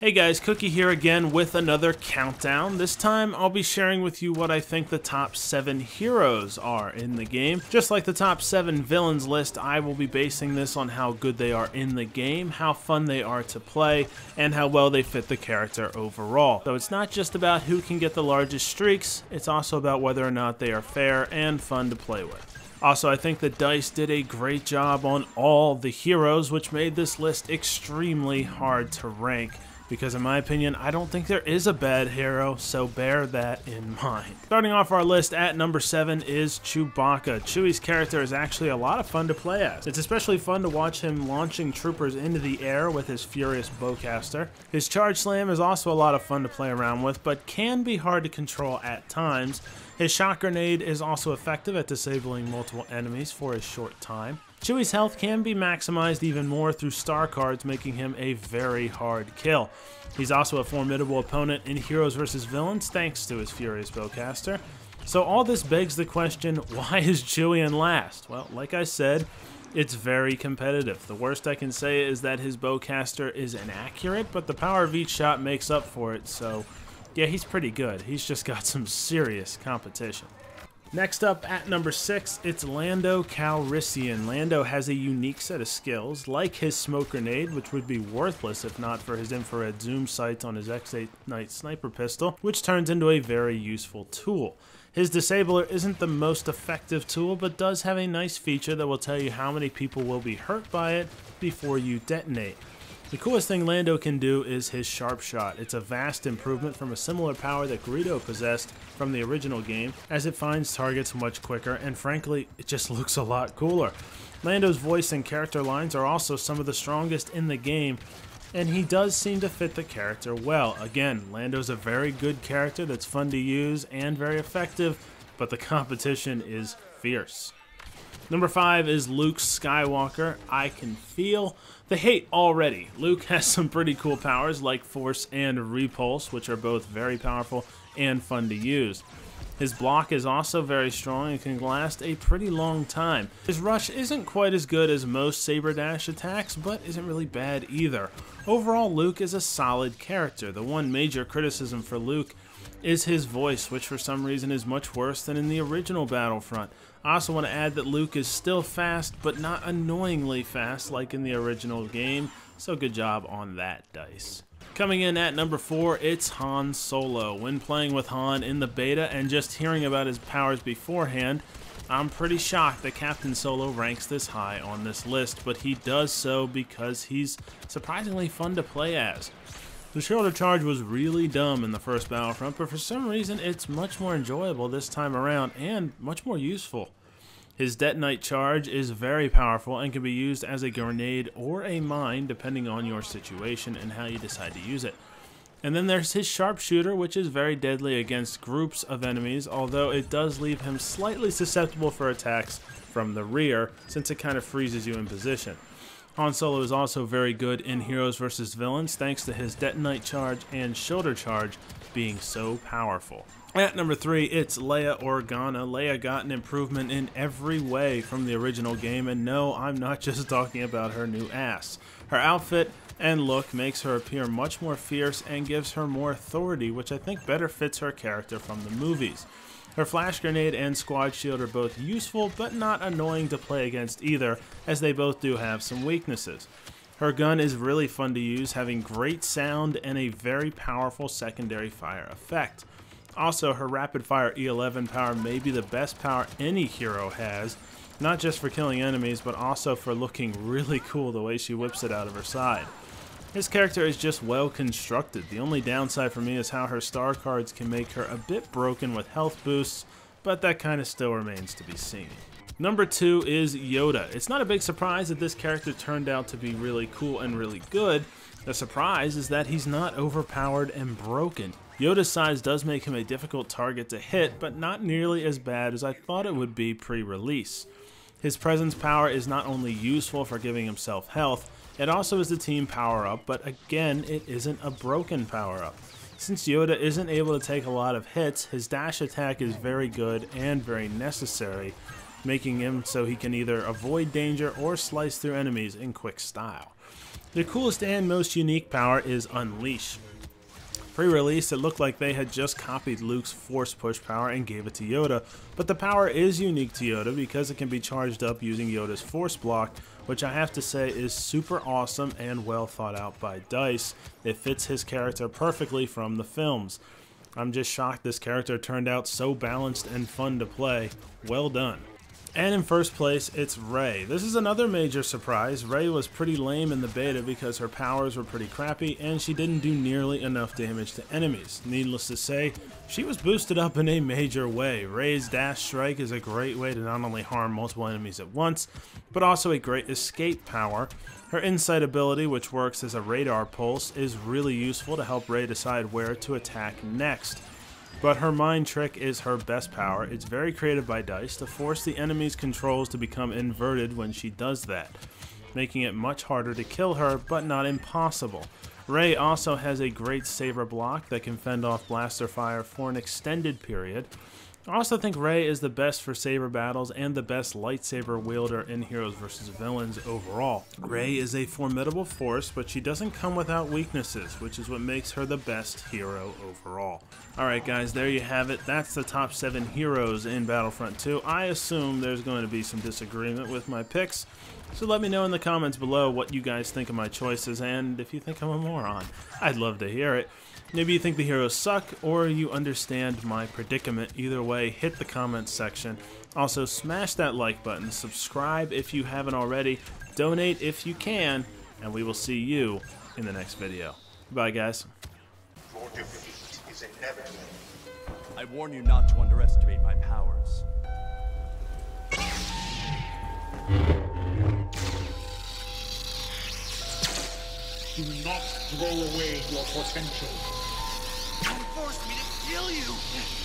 Hey guys, Cookie here again with another countdown. This time I'll be sharing with you what I think the top 7 heroes are in the game. Just like the top 7 villains list, I will be basing this on how good they are in the game, how fun they are to play, and how well they fit the character overall. So it's not just about who can get the largest streaks, it's also about whether or not they are fair and fun to play with. Also, I think that DICE did a great job on all the heroes, which made this list extremely hard to rank. Because in my opinion, I don't think there is a bad hero, so bear that in mind. Starting off our list at number 7 is Chewbacca. Chewie's character is actually a lot of fun to play as. It's especially fun to watch him launching troopers into the air with his furious bowcaster. His charge slam is also a lot of fun to play around with, but can be hard to control at times. His shock grenade is also effective at disabling multiple enemies for a short time. Chewie's health can be maximized even more through star cards, making him a very hard kill. He's also a formidable opponent in Heroes vs. Villains thanks to his furious bowcaster. So all this begs the question, why is Chewie in last? Well, like I said, it's very competitive. The worst I can say is that his bowcaster is inaccurate, but the power of each shot makes up for it, so yeah, he's pretty good. He's just got some serious competition. Next up at number 6, it's Lando Calrissian. Lando has a unique set of skills, like his smoke grenade, which would be worthless if not for his infrared zoom sights on his X8 Night sniper pistol, which turns into a very useful tool. His disabler isn't the most effective tool, but does have a nice feature that will tell you how many people will be hurt by it before you detonate. The coolest thing Lando can do is his sharp shot. It's a vast improvement from a similar power that Greedo possessed from the original game, as it finds targets much quicker, and frankly, it just looks a lot cooler. Lando's voice and character lines are also some of the strongest in the game, and he does seem to fit the character well. Again, Lando's a very good character that's fun to use and very effective, but the competition is fierce. Number 5 is Luke Skywalker. I can feel the hate already. Luke has some pretty cool powers like Force and Repulse, which are both very powerful and fun to use. His block is also very strong and can last a pretty long time. His rush isn't quite as good as most Saber Dash attacks, but isn't really bad either. Overall, Luke is a solid character. The one major criticism for Luke is his voice, which for some reason is much worse than in the original Battlefront. I also want to add that Luke is still fast, but not annoyingly fast like in the original game, so good job on that, DICE. Coming in at number 4, it's Han Solo. When playing with Han in the beta and just hearing about his powers beforehand, I'm pretty shocked that Captain Solo ranks this high on this list, but he does so because he's surprisingly fun to play as. The shoulder charge was really dumb in the first Battlefront, but for some reason it's much more enjoyable this time around and much more useful. His detonite charge is very powerful and can be used as a grenade or a mine depending on your situation and how you decide to use it. And then there's his sharpshooter, which is very deadly against groups of enemies, although it does leave him slightly susceptible for attacks from the rear since it kind of freezes you in position. Han Solo is also very good in Heroes vs. Villains thanks to his detonite charge and shoulder charge being so powerful. At number 3, it's Leia Organa. Leia got an improvement in every way from the original game, and no, I'm not just talking about her new ass. Her outfit and look makes her appear much more fierce and gives her more authority, which I think better fits her character from the movies. Her flash grenade and squad shield are both useful, but not annoying to play against either, as they both do have some weaknesses. Her gun is really fun to use, having great sound and a very powerful secondary fire effect. Also, her rapid fire E11 power may be the best power any hero has, not just for killing enemies, but also for looking really cool the way she whips it out of her side. This character is just well constructed. The only downside for me is how her star cards can make her a bit broken with health boosts, but that kind of still remains to be seen. Number 2 is Yoda. It's not a big surprise that this character turned out to be really cool and really good. The surprise is that he's not overpowered and broken. Yoda's size does make him a difficult target to hit, but not nearly as bad as I thought it would be pre-release. His presence power is not only useful for giving himself health, it also is the team power-up, but again, it isn't a broken power-up. Since Yoda isn't able to take a lot of hits, his dash attack is very good and very necessary, making him so he can either avoid danger or slice through enemies in quick style. Their coolest and most unique power is Unleash. Pre-release, it looked like they had just copied Luke's Force Push power and gave it to Yoda, but the power is unique to Yoda because it can be charged up using Yoda's Force Block, which I have to say is super awesome and well thought out by DICE. It fits his character perfectly from the films. I'm just shocked this character turned out so balanced and fun to play. Well done. And in first place, it's Rey. This is another major surprise. Rey was pretty lame in the beta because her powers were pretty crappy and she didn't do nearly enough damage to enemies. Needless to say, she was boosted up in a major way. Rey's dash strike is a great way to not only harm multiple enemies at once, but also a great escape power. Her insight ability, which works as a radar pulse, is really useful to help Rey decide where to attack next. But her mind trick is her best power. It's very creative by DICE to force the enemy's controls to become inverted when she does that, making it much harder to kill her, but not impossible. Rey also has a great saber block that can fend off blaster fire for an extended period. I also think Rey is the best for saber battles and the best lightsaber wielder in Heroes vs. Villains overall. Rey is a formidable force, but she doesn't come without weaknesses, which is what makes her the best hero overall. Alright guys, there you have it. That's the top 7 heroes in Battlefront 2. I assume there's going to be some disagreement with my picks, so let me know in the comments below what you guys think of my choices, and if you think I'm a moron. I'd love to hear it. Maybe you think the heroes suck, or you understand my predicament. Either way, hit the comments section. Also, smash that like button, subscribe if you haven't already, donate if you can, and we will see you in the next video. Bye, guys. Your defeat is inevitable. I warn you not to underestimate my powers. Do not throw away your potential. Don't force me to kill you!